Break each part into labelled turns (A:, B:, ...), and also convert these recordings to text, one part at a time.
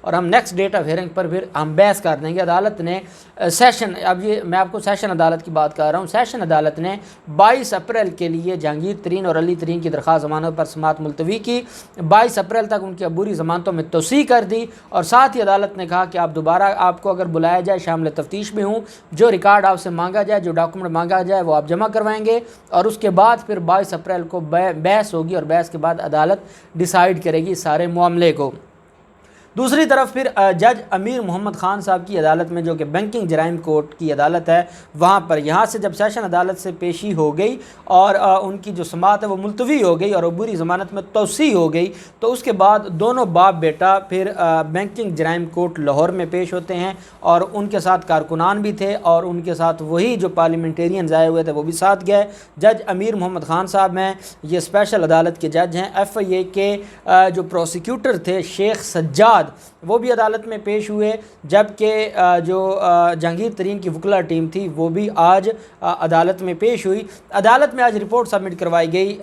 A: اور ہم next date of hearing پر پھر ہم بحث کر دیں گے۔ عدالت نے سیشن، اب یہ میں آپ کو سیشن عدالت کی بات کر رہا ہوں، سیشن عدالت نے 22 اپریل کے لیے جہانگیر ترین اور علی ترین کی درخواست ضمانت پر سماعت ملتوی کی۔ 22 اپریل تک ان کی عبوری ضمانتوں میں توسیع کر دی اور ساتھ ہی عدالت نے کہا کہ آپ دوبارہ آپ کو اگر بلایا جائے شامل تفتیش بھی ہوں، جو ریکارڈ آپ سے مانگا جائے، جو ڈاکومنٹ مانگا جائے وہ آپ جمع کروائیں گے اور اس کے بعد پھر 22 اپریل کو بحث ہوگی اور بحث کے بعد عدالت ڈیسائیڈ کرے گی سارے معاملے کو۔ دوسری طرف پھر جج امیر محمد خان صاحب کی عدالت میں، جو کہ بینکنگ جرائم کورٹ کی عدالت ہے، وہاں پر یہاں سے جب سیشن عدالت سے پیشی ہو گئی اور ان کی جو سماعت ہے وہ ملتوی ہو گئی اور عبوری ضمانت میں توسیع ہو گئی، تو اس کے بعد دونوں باپ بیٹا پھر بینکنگ جرائم کورٹ لاہور میں پیش ہوتے ہیں اور ان کے ساتھ کارکنان بھی تھے اور ان کے ساتھ وہی جو پارلیمنٹیرینز آئے ہوئے تھے وہ بھی ساتھ گئے۔ جج امیر محمد خان صاحب ہیں، یہ اسپیشل عدالت کے جج ہیں۔ FIA کے جو پروسیکیوٹر تھے شیخ سجاد، وہ بھی عدالت میں پیش ہوئے، جبکہ جو جہانگیر ترین کی وکلا ٹیم تھی وہ بھی آج عدالت میں پیش ہوئی۔ عدالت میں آج رپورٹ سبمٹ کروائی گئی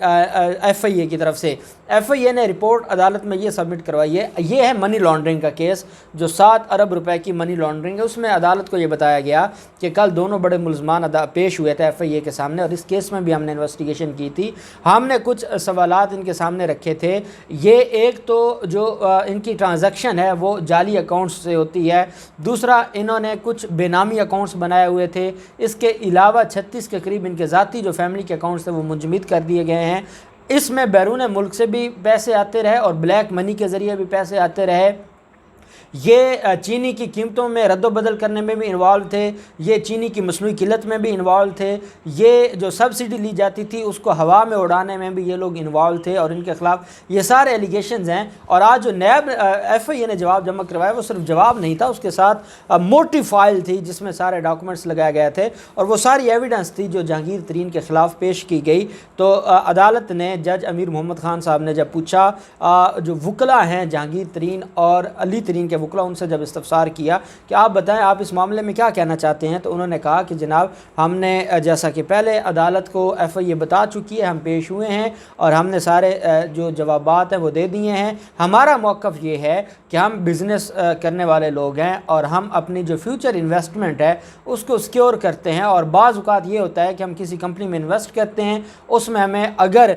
A: FIA کی طرف سے۔ FIA نے رپورٹ عدالت میں یہ سبمٹ کروائی ہے، یہ ہے منی لانڈرنگ کا کیس، جو 7 ارب روپے کی منی لانڈرنگ ہے۔ اس میں عدالت کو یہ بتایا گیا کہ کل دونوں بڑے ملزمان پیش ہوئے تھے FIA کے سامنے اور اس کیس میں بھی ہم نے انویسٹیگیشن کی تھی۔ ہم نے کچھ سوالات ان کے سامنے رکھے تھے۔ یہ ایک تو جو ان کی ٹرانزیکشن ہے وہ جعلی اکاؤنٹس سے ہوتی ہے، دوسرا انہوں نے کچھ بے نامی اکاؤنٹس بنائے ہوئے تھے، اس کے علاوہ 36 کے قریب ان کے ذاتی جو فیملی کے اکاؤنٹس تھے وہ منجمد کر دیے گئے ہیں۔ اس میں بیرون ملک سے بھی پیسے آتے رہے اور بلیک منی کے ذریعے بھی پیسے آتے رہے۔ یہ چینی کی قیمتوں میں رد و بدل کرنے میں بھی انوالو تھے، یہ چینی کی مصنوعی قلت میں بھی انوالو تھے، یہ جو سبسڈی لی جاتی تھی اس کو ہوا میں اڑانے میں بھی یہ لوگ انوالو تھے اور ان کے خلاف یہ سارے ایلیگیشنز ہیں۔ اور آج جو نیب FIA نے جواب جمع کروایا وہ صرف جواب نہیں تھا، اس کے ساتھ موٹی فائل تھی جس میں سارے ڈاکومنٹس لگائے گئے تھے اور وہ ساری ایویڈنس تھی جو جہانگیر ترین کے خلاف پیش کی گئی۔ تو عدالت نے جج امیر محمد خان صاحب نے جب پوچھا، جو وکلا ہیں جہانگیر ترین اور علی ترین کے وکلا، ان سے جب استفسار کیا کہ آپ بتائیں آپ اس معاملے میں کیا کہنا چاہتے ہیں، تو انہوں نے کہا کہ جناب ہم نے جیسا کہ پہلے عدالت کو FIA بتا چکی ہے، ہم پیش ہوئے ہیں اور ہم نے سارے جو جوابات ہیں وہ دے دیے ہیں۔ ہمارا موقف یہ ہے کہ ہم بزنس کرنے والے لوگ ہیں اور ہم اپنی جو فیوچر انویسٹمنٹ ہے اس کو سکیور کرتے ہیں، اور بعض اوقات یہ ہوتا ہے کہ ہم کسی کمپنی میں انویسٹ کرتے ہیں، اس میں ہمیں اگر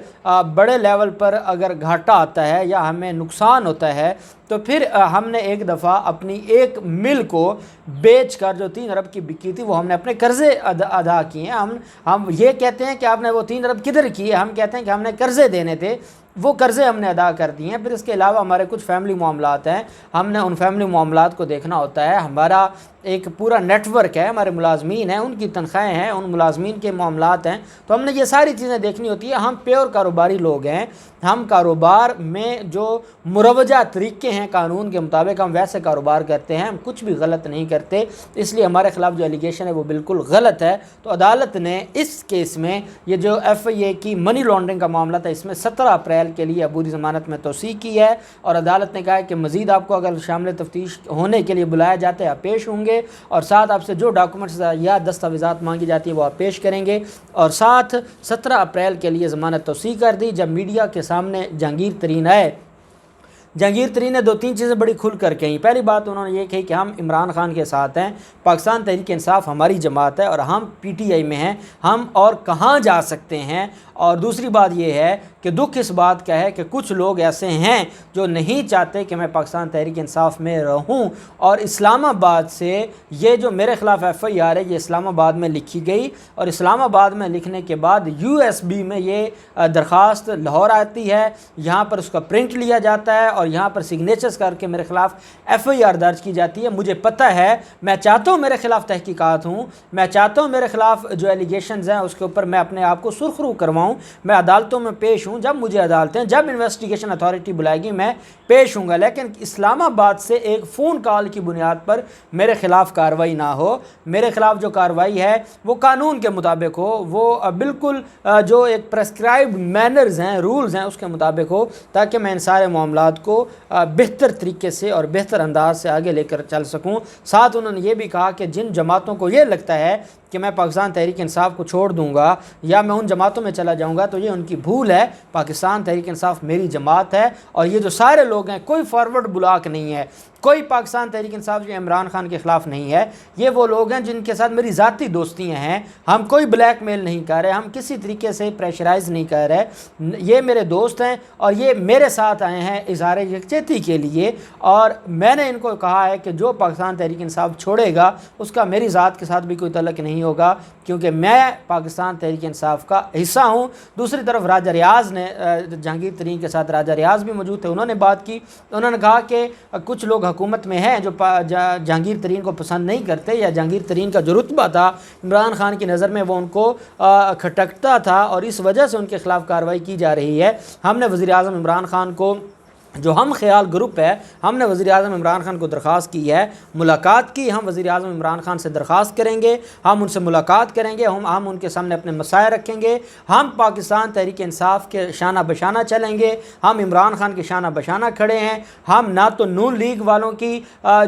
A: بڑے لیول پر اگر گھاٹا آتا ہے یا ہمیں نقصان ہوتا ہے تو پھر ہم نے ایک دفعہ اپنی ایک مل کو بیچ کر جو 3 ارب کی بکی تھی وہ ہم نے اپنے قرضے ادا کیے ہیں۔ ہم یہ کہتے ہیں کہ آپ نے وہ 3 ارب کدھر کیے، ہم کہتے ہیں کہ ہم نے قرضے دینے تھے، وہ قرضے ہم نے ادا کر دیے ہیں۔ پھر اس کے علاوہ ہمارے کچھ فیملی معاملات ہیں، ہم نے ان فیملی معاملات کو دیکھنا ہوتا ہے۔ ہمارا ایک پورا نیٹ ورک ہے، ہمارے ملازمین ہیں، ان کی تنخواہیں ہیں، ان ملازمین کے معاملات ہیں، تو ہم نے یہ ساری چیزیں دیکھنی ہوتی ہے۔ ہم پیور کاروباری لوگ ہیں، ہم کاروبار میں جو مروجہ طریقے ہیں قانون کے مطابق ہم ویسے کاروبار کرتے ہیں، ہم کچھ بھی غلط نہیں کرتے، اس لیے ہمارے خلاف جو ایلیگیشن ہے وہ بالکل غلط ہے۔ تو عدالت نے اس کیس میں یہ جو FIA کی منی لانڈرنگ کا معاملہ تھا اس میں 17 اپریل کے لیے عبوری ضمانت میں توسیع کی ہے اور عدالت نے کہا ہے کہ مزید آپ کو اگر شامل تفتیش ہونے کے لیے بلایا جاتا ہے آپ پیش ہوں گے اور ساتھ آپ سے جو ڈاکومنٹس یا دستاویزات مانگی جاتی ہیں وہ آپ پیش کریں گے، اور ساتھ 17 اپریل کے لیے ضمانت توسیع کر دی۔ جب میڈیا کے سامنے جہانگیر ترین آئے، جہانگیر ترین نے 2-3 چیزیں بڑی کھل کر کہیں۔ پہلی بات انہوں نے یہ کہی کہ ہم عمران خان کے ساتھ ہیں، پاکستان تحریک انصاف ہماری جماعت ہے اور ہم PTI میں ہیں، ہم اور کہاں جا سکتے ہیں۔ اور دوسری بات یہ ہے کہ دکھ اس بات کا ہے کہ کچھ لوگ ایسے ہیں جو نہیں چاہتے کہ میں پاکستان تحریک انصاف میں رہوں، اور اسلام آباد سے یہ جو میرے خلاف FIR ہے یہ اسلام آباد میں لکھی گئی اور اسلام آباد میں لکھنے کے بعد USB میں یہ درخواست لاہور آتی ہے، یہاں پر اس کا پرنٹ لیا جاتا ہے اور یہاں پر سگنیچرز کر کے میرے خلاف FIR درج کی جاتی ہے۔ مجھے پتہ ہے، میں چاہتا ہوں میرے خلاف تحقیقات ہوں، میں چاہتا ہوں میرے خلاف جو ایلیگیشنز ہیں اس کے اوپر میں اپنے آپ کو سرخرو کرواؤں، میں عدالتوں میں پیش ہوں، جب مجھے عدالتیں، جب انویسٹیگیشن اتھارٹی بلائے گی میں پیش ہوں گا، لیکن اسلام آباد سے ایک فون کال کی بنیاد پر میرے خلاف کارروائی نہ ہو۔ میرے خلاف جو کارروائی ہے وہ قانون کے مطابق ہو، وہ بالکل جو ایک پرسکرائبڈ مینرز ہیں، رولز ہیں، اس کے مطابق ہو، تاکہ میں ان سارے معاملات کو کو بہتر طریقے سے اور بہتر انداز سے آگے لے کر چل سکوں۔ ساتھ انہوں نے یہ بھی کہا کہ جن جماعتوں کو یہ لگتا ہے کہ میں پاکستان تحریک انصاف کو چھوڑ دوں گا یا میں ان جماعتوں میں چلا جاؤں گا تو یہ ان کی بھول ہے۔ پاکستان تحریک انصاف میری جماعت ہے، اور یہ جو سارے لوگ ہیں کوئی فارورڈ بلاک نہیں ہے، کوئی پاکستان تحریک انصاف جو عمران خان کے خلاف نہیں ہے، یہ وہ لوگ ہیں جن کے ساتھ میری ذاتی دوستیاں ہیں۔ ہم کوئی بلیک میل نہیں کر رہے، ہم کسی طریقے سے پریشرائز نہیں کر رہے، یہ میرے دوست ہیں اور یہ میرے ساتھ آئے ہیں اظہار یکجہتی کے لیے، اور میں نے ان کو کہا ہے کہ جو پاکستان تحریک انصاف چھوڑے گا اس کا میری ذات کے ساتھ بھی کوئی تعلق نہیں ہوگا، کیونکہ میں پاکستان تحریک انصاف کا حصہ ہوں۔ دوسری طرف راجہ ریاض نے جہانگیر ترین کے ساتھ راجہ ریاض بھی موجود تھے، انہوں نے بات کی، انہوں نے کہا کہ کچھ لوگ حکومت میں ہیں جو جہانگیر ترین کو پسند نہیں کرتے، یا جہانگیر ترین کا جو رتبہ تھا عمران خان کی نظر میں وہ ان کو کھٹکتا تھا، اور اس وجہ سے ان کے خلاف کارروائی کی جا رہی ہے۔ ہم نے وزیر اعظم عمران خان کو، جو ہم خیال گروپ ہے، ہم نے وزیر اعظم عمران خان کو درخواست کی ہے، ملاقات کی، ہم وزیر اعظم عمران خان سے درخواست کریں گے، ہم ان سے ملاقات کریں گے، ہم ان کے سامنے اپنے مسائل رکھیں گے، ہم پاکستان تحریک انصاف کے شانہ بشانہ چلیں گے، ہم عمران خان کے شانہ بشانہ کھڑے ہیں۔ ہم نہ تو نون لیگ والوں کی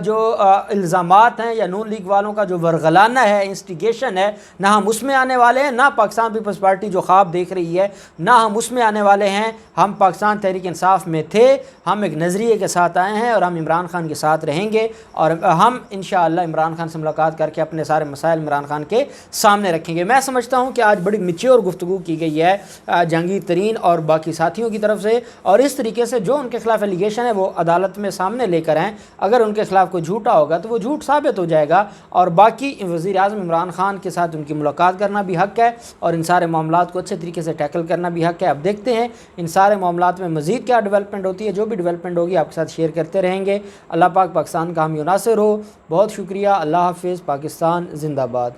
A: جو الزامات ہیں یا نون لیگ والوں کا جو ورغلانہ ہے، انسٹیگیشن ہے، نہ ہم اس میں آنے والے ہیں، نہ پاکستان پیپلز پارٹی جو خواب دیکھ رہی ہے نہ ہم اس میں آنے والے ہیں۔ ہم پاکستان تحریک انصاف میں تھے، ہم ایک نظریے کے ساتھ آئے ہیں اور ہم عمران خان کے ساتھ رہیں گے، اور ہم انشاءاللہ عمران خان سے ملاقات کر کے اپنے سارے مسائل عمران خان کے سامنے رکھیں گے۔ میں سمجھتا ہوں کہ آج بڑی میچور گفتگو کی گئی ہے جہانگیر ترین اور باقی ساتھیوں کی طرف سے، اور اس طریقے سے جو ان کے خلاف ایلیگیشن ہے وہ عدالت میں سامنے لے کر آئیں۔ اگر ان کے خلاف کوئی جھوٹا ہوگا تو وہ جھوٹ ثابت ہو جائے گا، اور باقی وزیر اعظم عمران خان کے ساتھ ان کی ملاقات کرنا بھی حق ہے، اور ان سارے معاملات کو اچھے طریقے سے ٹیکل کرنا بھی حق ہے۔ اب دیکھتے ہیں ان سارے معاملات میں مزید کیا ڈیولپمنٹ ہوتی ہے، جو بھی ڈیولپمنٹ ہوگی آپ کے ساتھ شیئر کرتے رہیں گے۔ اللہ پاک پاکستان کا حامی و ناصر ہو۔ بہت شکریہ، اللہ حافظ، پاکستان زندہ باد۔